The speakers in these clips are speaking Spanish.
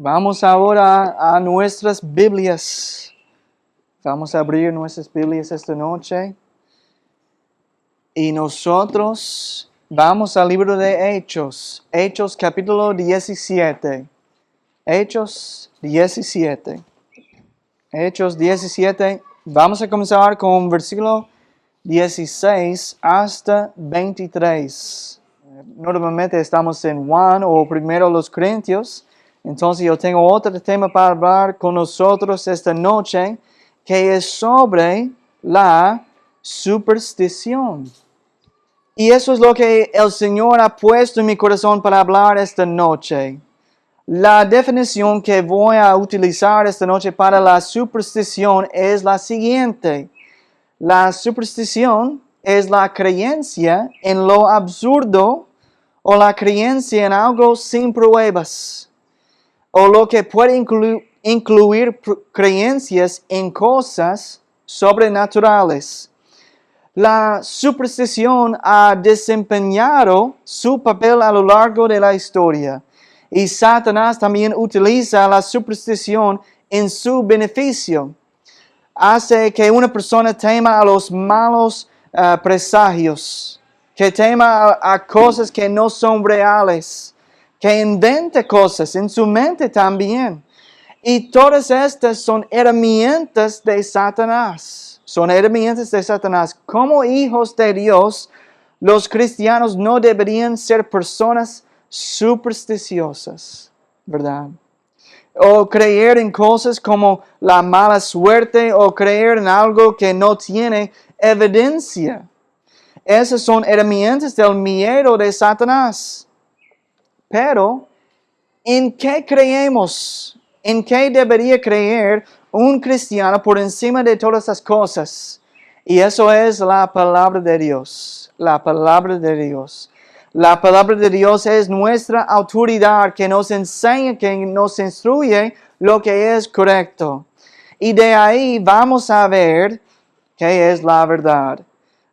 Vamos ahora a nuestras Biblias. Vamos a abrir nuestras Biblias esta noche. Y nosotros vamos al libro de Hechos. Hechos capítulo 17. Hechos 17. Hechos 17. Vamos a comenzar con versículo 16 hasta 23. Normalmente estamos en Juan o primero los Corintios. Entonces yo tengo otro tema para hablar con nosotros esta noche, que es sobre la superstición. Y eso es lo que el Señor ha puesto en mi corazón para hablar esta noche. La definición que voy a utilizar esta noche para la superstición es la siguiente. La superstición es la creencia en lo absurdo o la creencia en algo sin pruebas, o lo que puede incluir creencias en cosas sobrenaturales. La superstición ha desempeñado su papel a lo largo de la historia, y Satanás también utiliza la superstición en su beneficio. Hace que una persona tema a los malos presagios, que tema a cosas que no son reales, que invente cosas en su mente también. Y todas estas son herramientas de Satanás. Son herramientas de Satanás. Como hijos de Dios, los cristianos no deberían ser personas supersticiosas, ¿verdad? O creer en cosas como la mala suerte, o creer en algo que no tiene evidencia. Esas son herramientas del miedo de Satanás. Pero, ¿en qué creemos? ¿En qué debería creer un cristiano por encima de todas estas cosas? Y eso es la palabra de Dios. La palabra de Dios. La palabra de Dios es nuestra autoridad que nos enseña, que nos instruye lo que es correcto. Y de ahí vamos a ver qué es la verdad.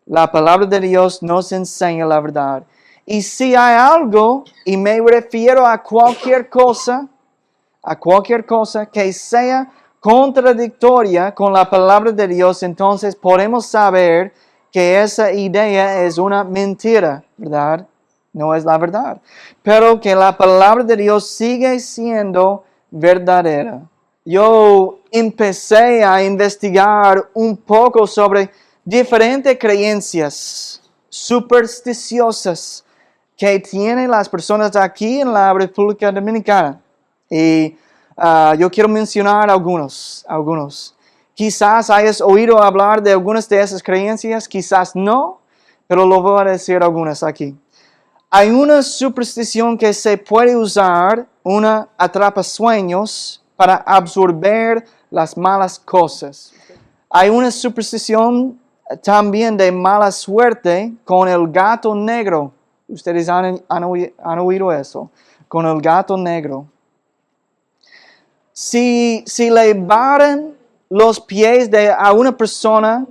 La palabra de Dios nos enseña la verdad. Y si hay algo, y me refiero a cualquier cosa que sea contradictoria con la palabra de Dios, entonces podemos saber que esa idea es una mentira, ¿verdad? No es la verdad. Pero que la palabra de Dios sigue siendo verdadera. Yo empecé a investigar un poco sobre diferentes creencias supersticiosas que tienen las personas aquí en la República Dominicana. Y yo quiero mencionar algunos. Quizás hayas oído hablar de algunas de esas creencias, quizás no, pero lo voy a decir algunas aquí. Hay una superstición que se puede usar, una atrapasueños, para absorber las malas cosas. Hay una superstición también de mala suerte con el gato negro. Ustedes han oído eso, con el gato negro. Si le baran los pies a una persona,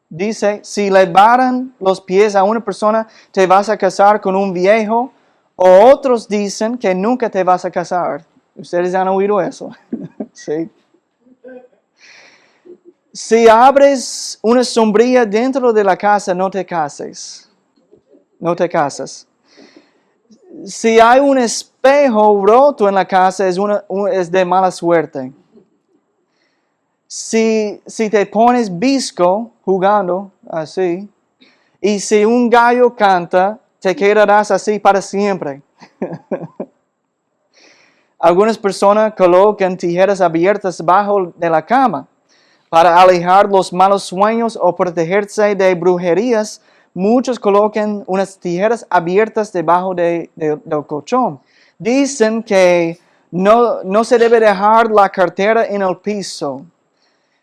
dice, si le baran los pies a una persona, te vas a casar con un viejo, o otros dicen que nunca te vas a casar. Ustedes han oído eso. Sí. Si abres una sombrilla dentro de la casa, no te cases. No te casas. Si hay un espejo roto en la casa, es de mala suerte. Si te pones visco jugando así, y si un gallo canta, te quedarás así para siempre. Algunas personas colocan tijeras abiertas debajo de la cama para alejar los malos sueños o protegerse de brujerías. Muchos colocan unas tijeras abiertas debajo del colchón. Dicen que no se debe dejar la cartera en el piso.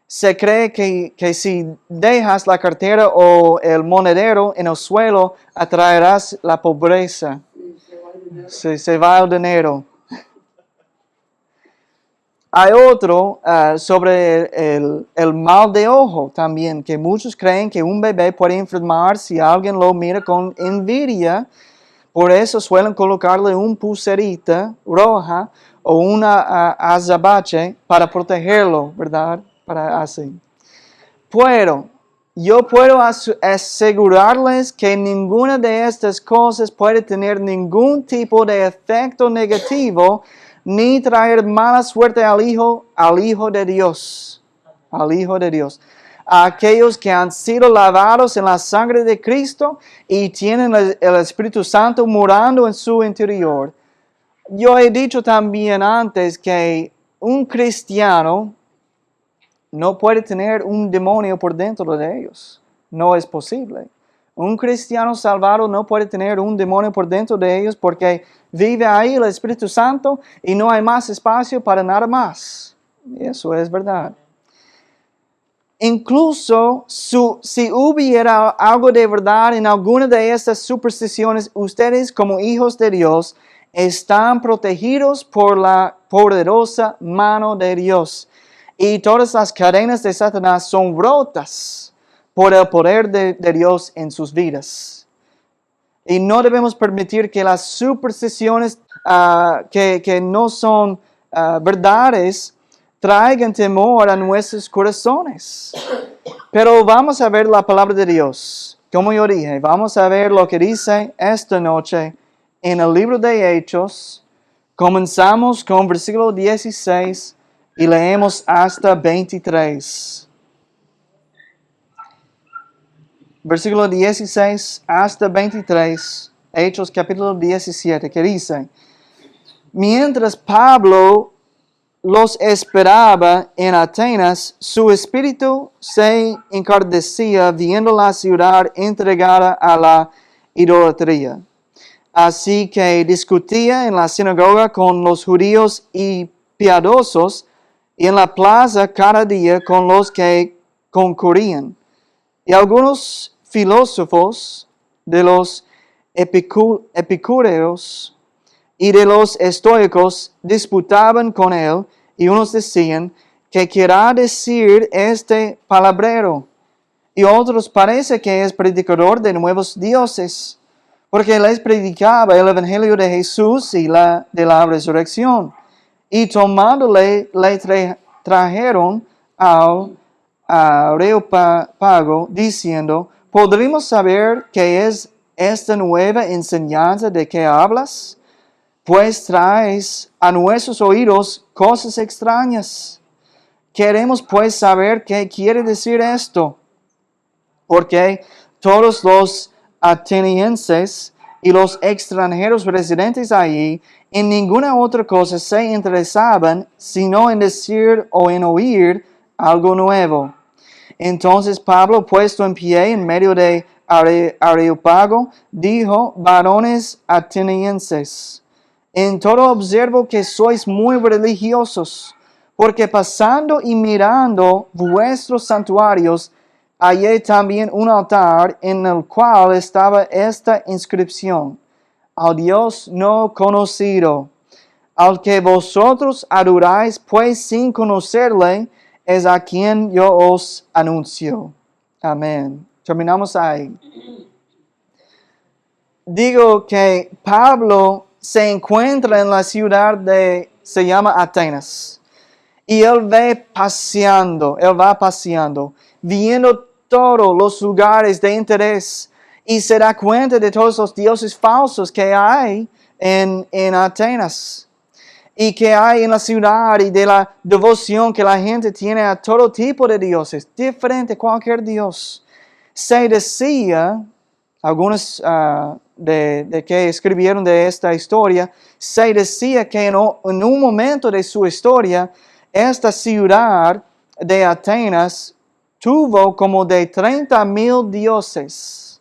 Se cree que si dejas la cartera o el monedero en el suelo, atraerás la pobreza. Se va el dinero. Hay otro sobre el mal de ojo también, que muchos creen que un bebé puede enfermar si alguien lo mira con envidia. Por eso suelen colocarle una pulserita roja o una azabache para protegerlo, ¿verdad? Para así. Yo puedo asegurarles que ninguna de estas cosas puede tener ningún tipo de efecto negativo ni traer mala suerte al Hijo de Dios. Al Hijo de Dios. A aquellos que han sido lavados en la sangre de Cristo y tienen el Espíritu Santo morando en su interior. Yo he dicho también antes que un cristiano no puede tener un demonio por dentro de ellos. No es posible. Un cristiano salvado no puede tener un demonio por dentro de ellos porque vive ahí el Espíritu Santo y no hay más espacio para nada más. Eso es verdad. Incluso si hubiera algo de verdad en alguna de estas supersticiones, ustedes como hijos de Dios están protegidos por la poderosa mano de Dios. Y todas las cadenas de Satanás son rotas por el poder de Dios en sus vidas. Y no debemos permitir que las supersticiones que no son verdades traigan temor a nuestros corazones. Pero vamos a ver la palabra de Dios. Como yo dije, vamos a ver lo que dice esta noche en el libro de Hechos. Comenzamos con versículo 16 y leemos hasta 23. Versículo 16 hasta 23, Hechos capítulo 17, que dice: Mientras Pablo los esperaba en Atenas, su espíritu se encardecía viendo la ciudad entregada a la idolatría. Así que discutía en la sinagoga con los judíos y piadosos, y en la plaza cada día con los que concurrían. Y algunos filósofos de los epicúreos y de los estoicos disputaban con él, y unos decían: ¿qué querrá decir este palabrero? Y otros: parece que es predicador de nuevos dioses, porque les predicaba el evangelio de Jesús y de la resurrección. Y tomándole, le trajeron al Areópago, diciendo: ¿podremos saber qué es esta nueva enseñanza de que hablas? Pues traes a nuestros oídos cosas extrañas. Queremos pues saber qué quiere decir esto, porque todos los atenienses y los extranjeros residentes allí en ninguna otra cosa se interesaban sino en decir o en oír algo nuevo. Entonces Pablo, puesto en pie en medio de Areópago, dijo: varones atenienses, en todo observo que sois muy religiosos, porque pasando y mirando vuestros santuarios, hallé también un altar en el cual estaba esta inscripción: al Dios no conocido, al que vosotros adoráis, pues sin conocerle, es a quien yo os anuncio. Amén. Terminamos ahí. Digo que Pablo se encuentra en la ciudad se llama Atenas. Y él va paseando, viendo todos los lugares de interés, y se da cuenta de todos los dioses falsos que hay en Atenas, y que hay en la ciudad, y de la devoción que la gente tiene a todo tipo de dioses, diferente a cualquier dios. Se decía, algunos de que escribieron de esta historia, se decía que en un momento de su historia, esta ciudad de Atenas tuvo como de 30,000 dioses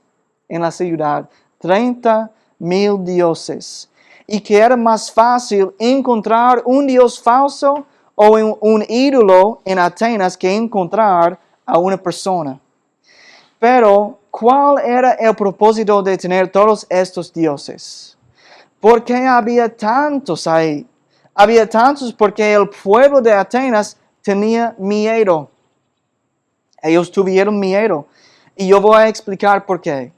en la ciudad. 30,000 dioses. Y que era más fácil encontrar un dios falso o un ídolo en Atenas que encontrar a una persona. Pero, ¿cuál era el propósito de tener todos estos dioses? ¿Por qué había tantos ahí? Había tantos porque el pueblo de Atenas tenía miedo. Ellos tuvieron miedo. Y yo voy a explicar por qué.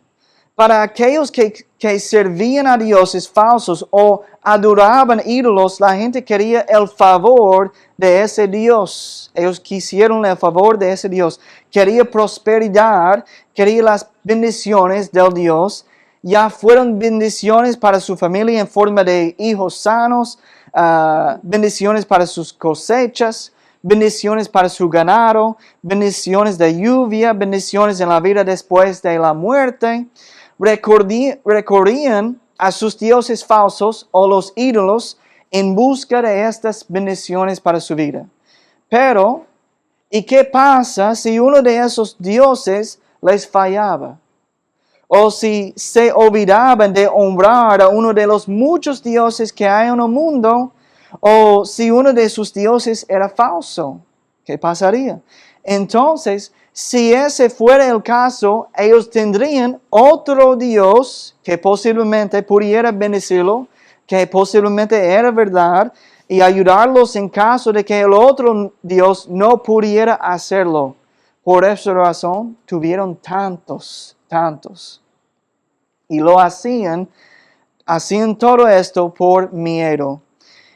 Para aquellos que servían a dioses falsos o adoraban ídolos, la gente quería el favor de ese Dios. Ellos quisieron el favor de ese Dios. Quería prosperidad, quería las bendiciones del Dios. Ya fueron bendiciones para su familia en forma de hijos sanos, bendiciones para sus cosechas, bendiciones para su ganado, bendiciones de lluvia, bendiciones en la vida después de la muerte. Recorrían a sus dioses falsos o los ídolos en busca de estas bendiciones para su vida. Pero, ¿y qué pasa si uno de esos dioses les fallaba? O si se olvidaban de honrar a uno de los muchos dioses que hay en el mundo, o si uno de sus dioses era falso, ¿qué pasaría? Entonces, si ese fuera el caso, ellos tendrían otro Dios que posiblemente pudiera bendecirlo, que posiblemente era verdad, y ayudarlos en caso de que el otro Dios no pudiera hacerlo. Por esa razón, tuvieron tantos. Y lo hacían todo esto por miedo.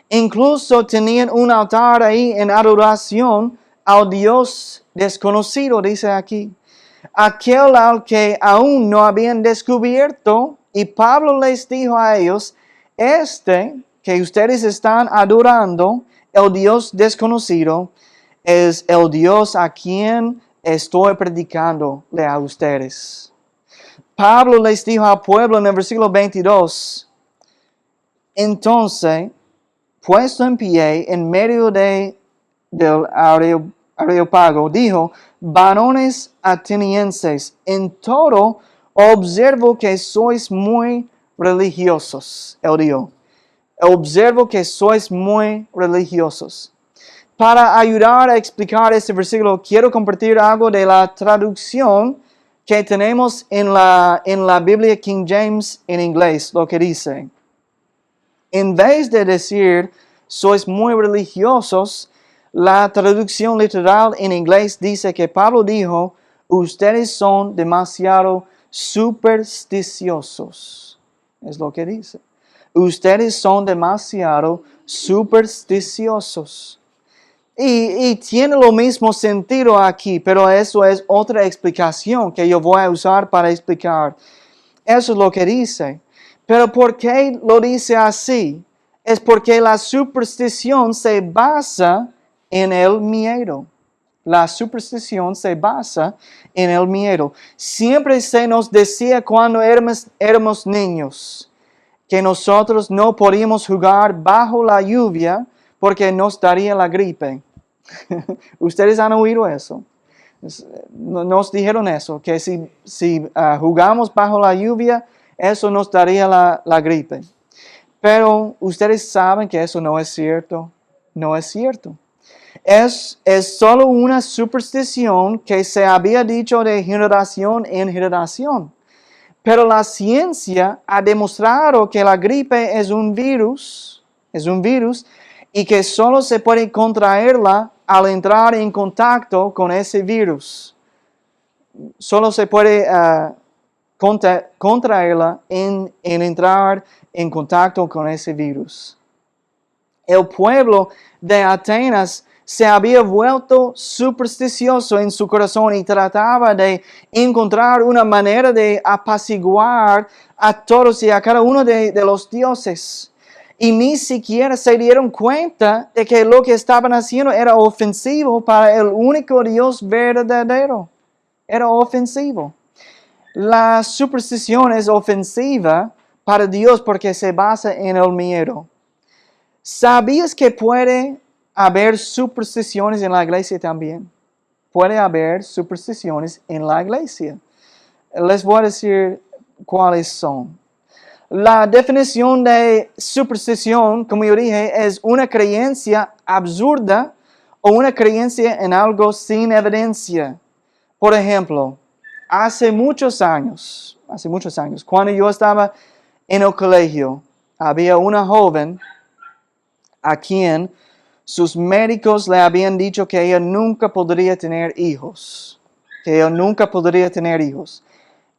Incluso tenían un altar ahí en adoración al Dios desconocido, dice aquí. Aquel al que aún no habían descubierto, y Pablo les dijo a ellos, que ustedes están adorando, el Dios desconocido, es el Dios a quien estoy predicándole a ustedes. Pablo les dijo al pueblo en el versículo 22, entonces, puesto en pie en medio del Areópago, dijo, varones atenienses, en todo observo que sois muy religiosos. Él dijo, observo que sois muy religiosos. Para ayudar a explicar este versículo, quiero compartir algo de la traducción que tenemos en la Biblia King James en inglés, lo que dice. En vez de decir, sois muy religiosos, la traducción literal en inglés dice que Pablo dijo, ustedes son demasiado supersticiosos. Es lo que dice. Ustedes son demasiado supersticiosos. Y tiene lo mismo sentido aquí, pero eso es otra explicación que yo voy a usar para explicar. Eso es lo que dice. Pero ¿por qué lo dice así? Es porque la superstición se basa en el miedo. La superstición se basa en el miedo. Siempre se nos decía cuando éramos niños que nosotros no podíamos jugar bajo la lluvia porque nos daría la gripe. Ustedes han oído eso. Nos dijeron eso, que si jugamos bajo la lluvia, eso nos daría la gripe. Pero ustedes saben que eso no es cierto. No es cierto. Es solo una superstición que se había dicho de generación en generación. Pero la ciencia ha demostrado que la gripe es un virus, y que solo se puede contraerla al entrar en contacto con ese virus. Solo se puede contraerla en entrar en contacto con ese virus. El pueblo de Atenas se había vuelto supersticioso en su corazón y trataba de encontrar una manera de apaciguar a todos y a cada uno de los dioses. Y ni siquiera se dieron cuenta de que lo que estaban haciendo era ofensivo para el único Dios verdadero. Era ofensivo. La superstición es ofensiva para Dios porque se basa en el miedo. ¿Sabías que puede haber supersticiones en la iglesia también? Puede haber supersticiones en la iglesia. Les voy a decir cuáles son. La definición de superstición, como yo dije, es una creencia absurda o una creencia en algo sin evidencia. Por ejemplo, hace muchos años, cuando yo estaba en el colegio, había una joven a quien sus médicos le habían dicho que ella nunca podría tener hijos.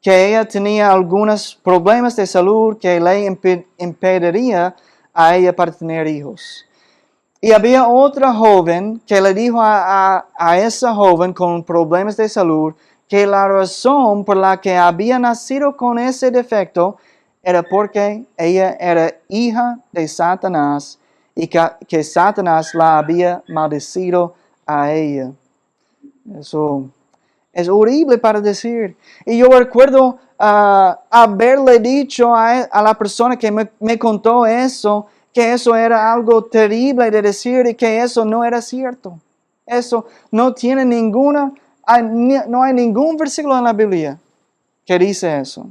Que ella tenía algunos problemas de salud que le impediría a ella para tener hijos. Y había otra joven que le dijo a esa joven con problemas de salud que la razón por la que había nacido con ese defecto era porque ella era hija de Satanás y que Satanás la había maldecido a ella. Eso es horrible para decir. Y yo recuerdo haberle dicho a la persona que me contó eso, que eso era algo terrible de decir y que eso no era cierto. Eso no tiene no hay ningún versículo en la Biblia que dice eso.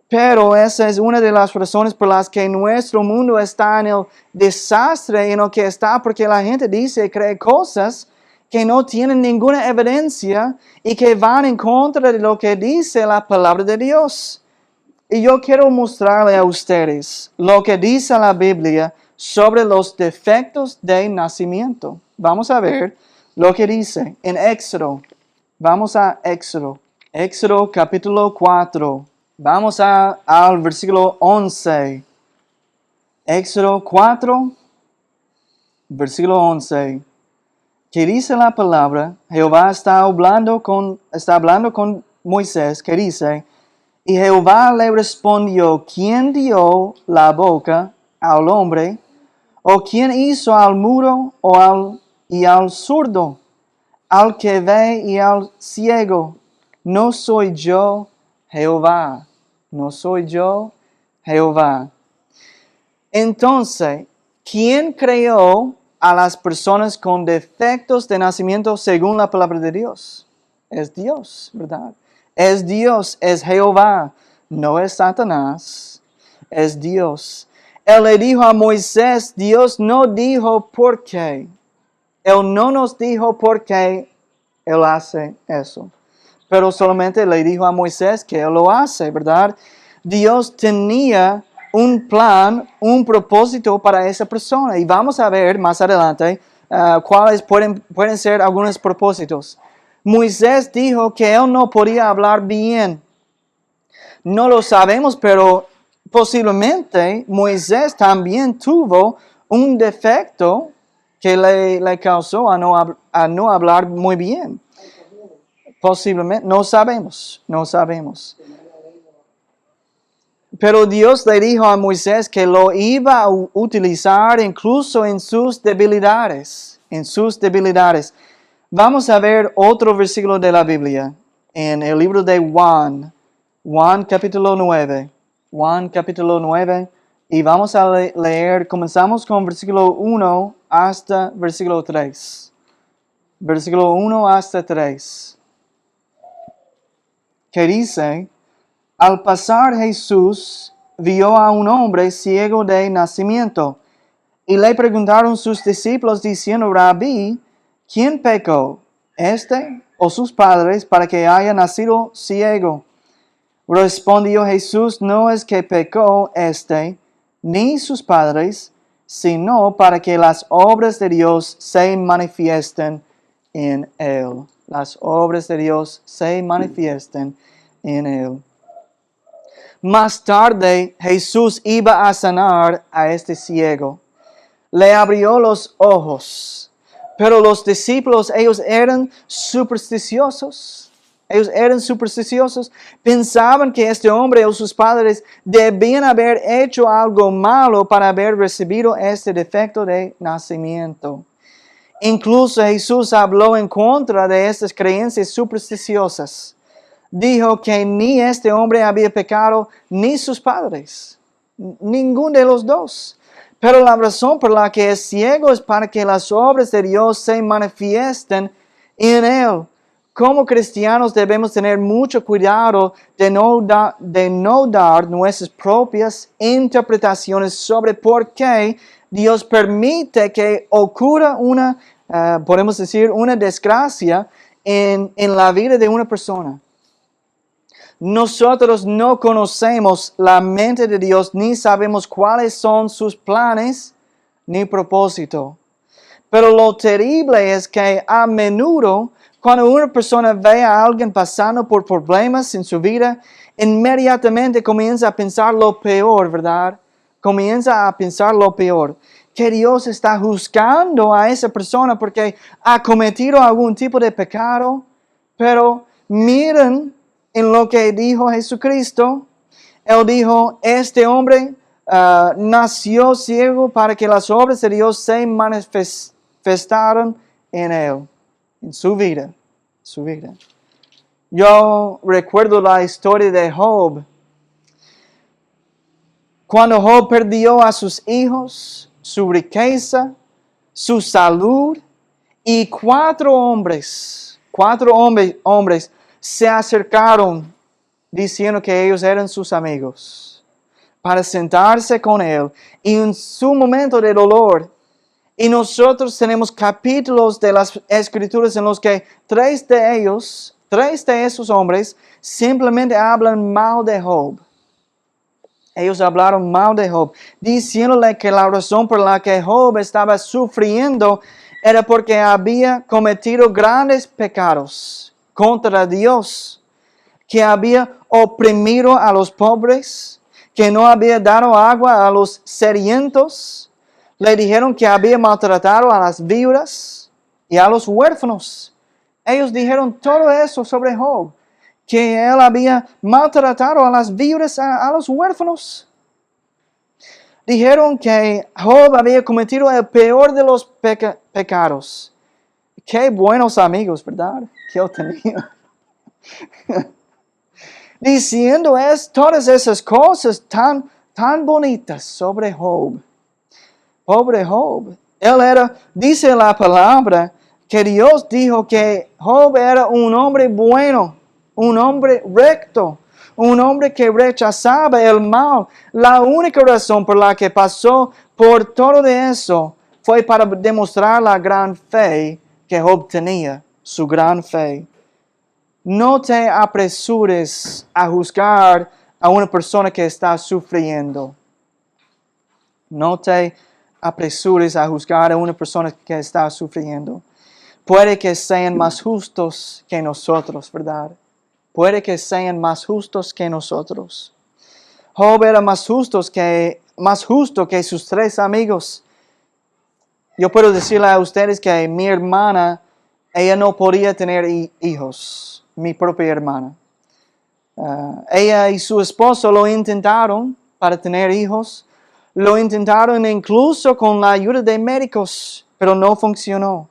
Pero esa es una de las razones por las que nuestro mundo está en el desastre en el que está, porque la gente dice y cree cosas que no tienen ninguna evidencia y que van en contra de lo que dice la palabra de Dios. Y yo quiero mostrarle a ustedes lo que dice la Biblia sobre los defectos de nacimiento. Vamos a ver lo que dice en Éxodo. Vamos a Éxodo. Éxodo capítulo 4. Vamos al versículo 11. Éxodo 4, versículo 11. Que dice la palabra, Jehová está hablando con Moisés, que dice, y Jehová le respondió, ¿quién dio la boca al hombre? ¿O quién hizo al mudo y al zurdo? Al que ve y al ciego. ¿No soy yo Jehová? ¿No soy yo Jehová? Entonces, ¿quién creó a las personas con defectos de nacimiento según la palabra de Dios? Es Dios, ¿verdad? Es Dios, es Jehová, no es Satanás, es Dios. Él le dijo a Moisés, Dios no dijo por qué. Él no nos dijo por qué Él hace eso. Pero solamente le dijo a Moisés que Él lo hace, ¿verdad? Dios tenía un plan, un propósito para esa persona. Y vamos a ver más adelante cuáles pueden ser algunos propósitos. Moisés dijo que él no podía hablar bien. No lo sabemos, pero posiblemente Moisés también tuvo un defecto que le causó a no hablar muy bien. Posiblemente, no sabemos. Pero Dios le dijo a Moisés que lo iba a utilizar incluso en sus debilidades. Vamos a ver otro versículo de la Biblia en el libro de Juan. Juan capítulo 9. Y vamos a leer, comenzamos con versículo 1 hasta versículo 3. Versículo 1 hasta 3. Que dice, al pasar Jesús vio a un hombre ciego de nacimiento, y le preguntaron sus discípulos diciendo, Rabí, ¿quién pecó, este o sus padres, para que haya nacido ciego? Respondió Jesús, no es que pecó este, ni sus padres, sino para que las obras de Dios se manifiesten en él. Las obras de Dios se manifiesten en él. Más tarde, Jesús iba a sanar a este ciego. Le abrió los ojos, pero los discípulos, ellos eran supersticiosos. Pensaban que este hombre o sus padres debían haber hecho algo malo para haber recibido este defecto de nacimiento. Incluso Jesús habló en contra de estas creencias supersticiosas. Dijo que ni este hombre había pecado, ni sus padres. Ninguno de los dos. Pero la razón por la que es ciego es para que las obras de Dios se manifiesten en él. Como cristianos debemos tener mucho cuidado de no dar nuestras propias interpretaciones sobre por qué Dios permite que ocurra podemos decir, una desgracia en la vida de una persona. Nosotros no conocemos la mente de Dios, ni sabemos cuáles son sus planes ni propósito. Pero lo terrible es que a menudo, cuando una persona ve a alguien pasando por problemas en su vida, inmediatamente comienza a pensar lo peor, ¿verdad? comienza a pensar lo peor, que Dios está juzgando a esa persona porque ha cometido algún tipo de pecado, pero miren en lo que dijo Jesucristo. Él dijo, este hombre nació ciego para que las obras de Dios se manifestaran en él, en su vida. Yo recuerdo la historia de Job. Cuando Job perdió a sus hijos, su riqueza, su salud, y cuatro hombres se acercaron diciendo que ellos eran sus amigos para sentarse con él y en su momento de dolor. Y nosotros tenemos capítulos de las Escrituras en los que tres de esos hombres simplemente hablan mal de Job. Ellos hablaron mal de Job, diciéndole que la razón por la que Job estaba sufriendo era porque había cometido grandes pecados contra Dios, que había oprimido a los pobres, que no había dado agua a los sedientos. Le dijeron que había maltratado a las viudas y a los huérfanos. Ellos dijeron todo eso sobre Job, que él había maltratado a las viudas, a los huérfanos. Dijeron que Job había cometido el peor de los pecados. Qué buenos amigos, ¿verdad? Que yo tenía. Diciendo todas esas cosas tan bonitas sobre Job. Pobre Job. Dice la palabra, que Dios dijo que Job era un hombre bueno, un hombre recto, un hombre que rechazaba el mal. La única razón por la que pasó por todo eso fue para demostrar la gran fe que Job tenía, su gran fe. No te apresures a juzgar a una persona que está sufriendo. No te apresures a juzgar a una persona que está sufriendo. Puede que sean más justos que nosotros, ¿verdad? Puede que sean más justos que nosotros. Job era más justo que sus tres amigos. Yo puedo decirle a ustedes que mi hermana, ella no podía tener hijos, mi propia hermana. Ella y su esposo lo intentaron para tener hijos. Lo intentaron incluso con la ayuda de médicos, pero no funcionó.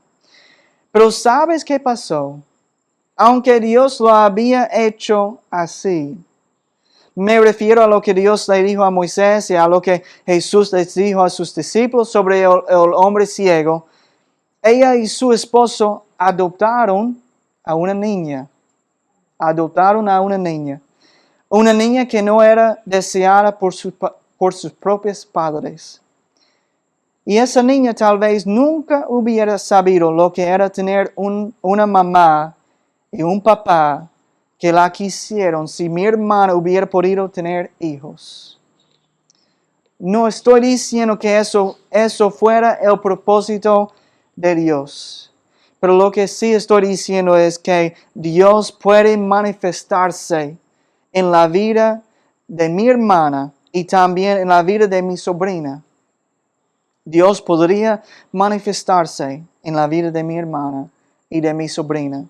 Pero ¿sabes qué pasó? Aunque Dios lo había hecho así, me refiero a lo que Dios le dijo a Moisés y a lo que Jesús les dijo a sus discípulos sobre el hombre ciego. Ella y su esposo adoptaron a una niña. Una niña que no era deseada por sus propios padres. Y esa niña tal vez nunca hubiera sabido lo que era tener una mamá y un papá que la quisieron si mi hermana hubiera podido tener hijos. No estoy diciendo que eso fuera el propósito de Dios. Pero lo que sí estoy diciendo es que Dios puede manifestarse en la vida de mi hermana y también en la vida de mi sobrina. Dios podría manifestarse en la vida de mi hermana y de mi sobrina.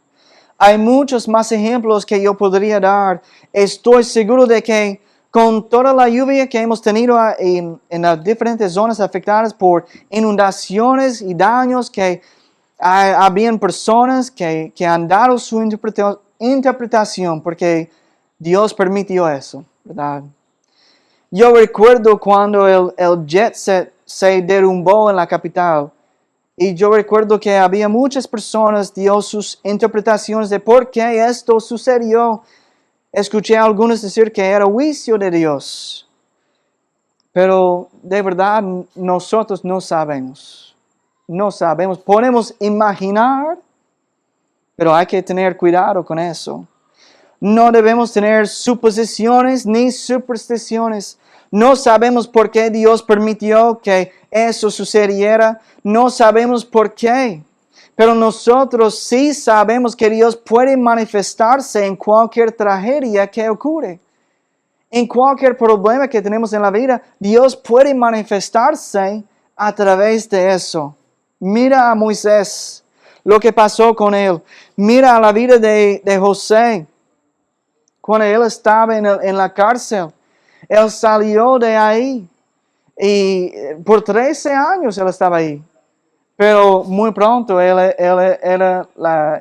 Hay muchos más ejemplos que yo podría dar. Estoy seguro de que con toda la lluvia que hemos tenido en las diferentes zonas afectadas por inundaciones y daños, que habían personas que han dado su interpretación porque Dios permitió eso, ¿verdad? Yo recuerdo cuando el jet set se derrumbó en la capital. Y yo recuerdo que había muchas personas que dio sus interpretaciones de por qué esto sucedió. Escuché a algunos decir que era juicio de Dios. Pero de verdad nosotros no sabemos. No sabemos. Podemos imaginar, pero hay que tener cuidado con eso. No debemos tener suposiciones ni supersticiones. No sabemos por qué Dios permitió que eso sucediera. No sabemos por qué. Pero nosotros sí sabemos que Dios puede manifestarse en cualquier tragedia que ocurre. En cualquier problema que tenemos en la vida, Dios puede manifestarse a través de eso. Mira a Moisés, lo que pasó con él. Mira a la vida de José, cuando él estaba en la cárcel. Él salió de ahí y por 13 años él estaba ahí. Pero muy pronto él era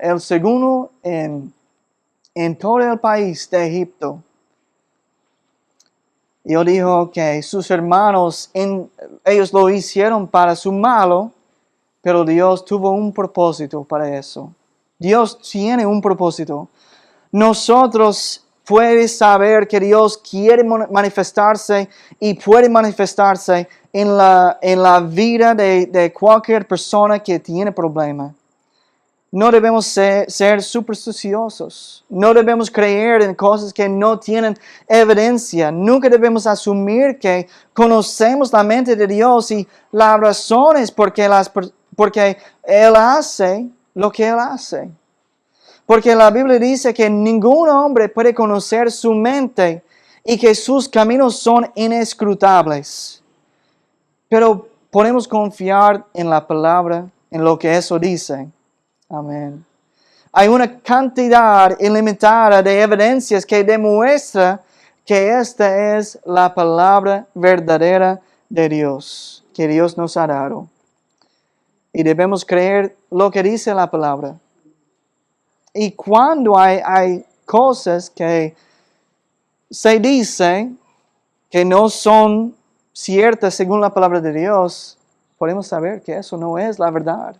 el segundo en todo el país de Egipto. Y yo dijo que sus hermanos, ellos lo hicieron para su malo, pero Dios tuvo un propósito para eso. Dios tiene un propósito. Nosotros puedes saber que Dios quiere manifestarse y puede manifestarse en la vida de cualquier persona que tiene problema. No debemos ser supersticiosos. No debemos creer en cosas que no tienen evidencia. Nunca debemos asumir que conocemos la mente de Dios y las razones porque Él hace lo que Él hace. Porque la Biblia dice que ningún hombre puede conocer su mente y que sus caminos son inescrutables. Pero podemos confiar en la palabra, en lo que eso dice. Amén. Hay una cantidad ilimitada de evidencias que demuestra que esta es la palabra verdadera de Dios, que Dios nos ha dado. Y debemos creer lo que dice la palabra. Y cuando hay cosas que se dicen que no son ciertas según la palabra de Dios, podemos saber que eso no es la verdad.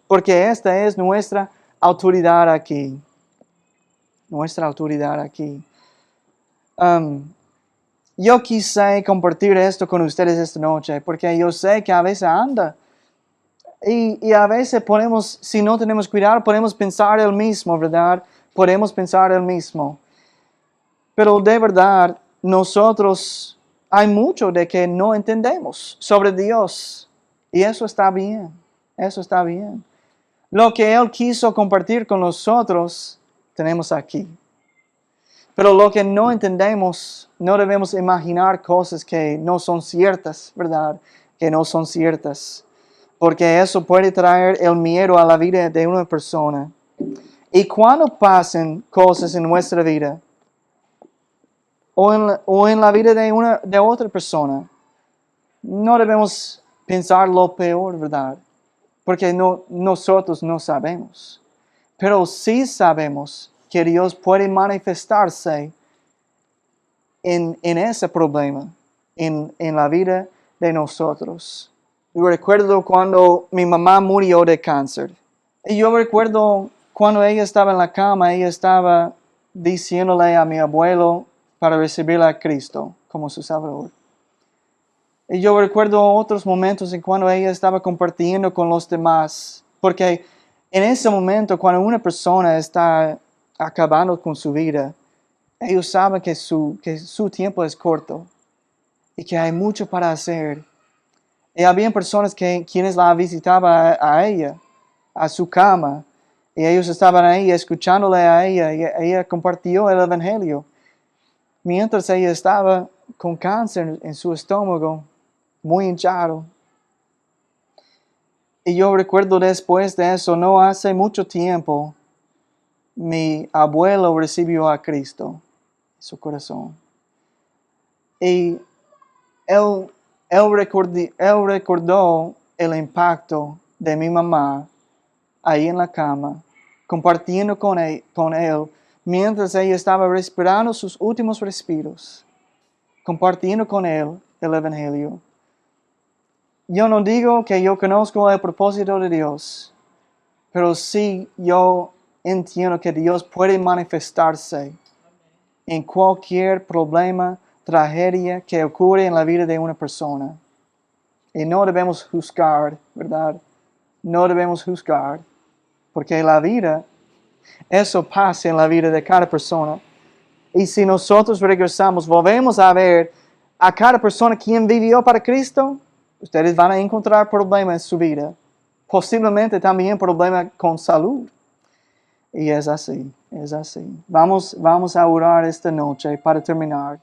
Porque esta es nuestra autoridad aquí. Nuestra autoridad aquí. Yo quise compartir esto con ustedes esta noche, porque yo sé que a veces anda. Y a veces podemos, si no tenemos cuidado, podemos pensar el mismo, ¿verdad? Podemos pensar el mismo. Pero de verdad, nosotros, hay mucho de que no entendemos sobre Dios. Y eso está bien. Eso está bien. Lo que Él quiso compartir con nosotros, tenemos aquí. Pero lo que no entendemos, no debemos imaginar cosas que no son ciertas, ¿verdad? Que no son ciertas. Porque eso puede traer el miedo a la vida de una persona. Y cuando pasen cosas en nuestra vida, o en la vida de otra persona, no debemos pensar lo peor, ¿verdad? Porque nosotros no sabemos. Pero sí sabemos que Dios puede manifestarse en ese problema, en la vida de nosotros. Yo recuerdo cuando mi mamá murió de cáncer. Y yo recuerdo cuando ella estaba en la cama, ella estaba diciéndole a mi abuelo para recibir a Cristo como su Salvador. Y yo recuerdo otros momentos en cuando ella estaba compartiendo con los demás. Porque en ese momento, cuando una persona está acabando con su vida, ellos saben que su tiempo es corto y que hay mucho para hacer. Y había personas quienes la visitaban a ella, a su cama, y ellos estaban ahí escuchándole a ella, y ella compartió el Evangelio. Mientras ella estaba con cáncer en su estómago, muy hinchado. Y yo recuerdo después de eso, no hace mucho tiempo, mi abuelo recibió a Cristo en su corazón. Y él recordó el impacto de mi mamá ahí en la cama, compartiendo con él mientras ella estaba respirando sus últimos respiros, compartiendo con él el Evangelio. Yo no digo que yo conozco el propósito de Dios, pero sí yo entiendo que Dios puede manifestarse en cualquier problema, tragedia que ocurre en la vida de una persona. Y no debemos juzgar, ¿verdad? No debemos juzgar, porque la vida, eso pasa en la vida de cada persona. Y si nosotros regresamos, volvemos a ver a cada persona quien vivió para Cristo, ustedes van a encontrar problemas en su vida. Posiblemente también problemas con salud. Y es así, es así. Vamos a orar esta noche para terminar.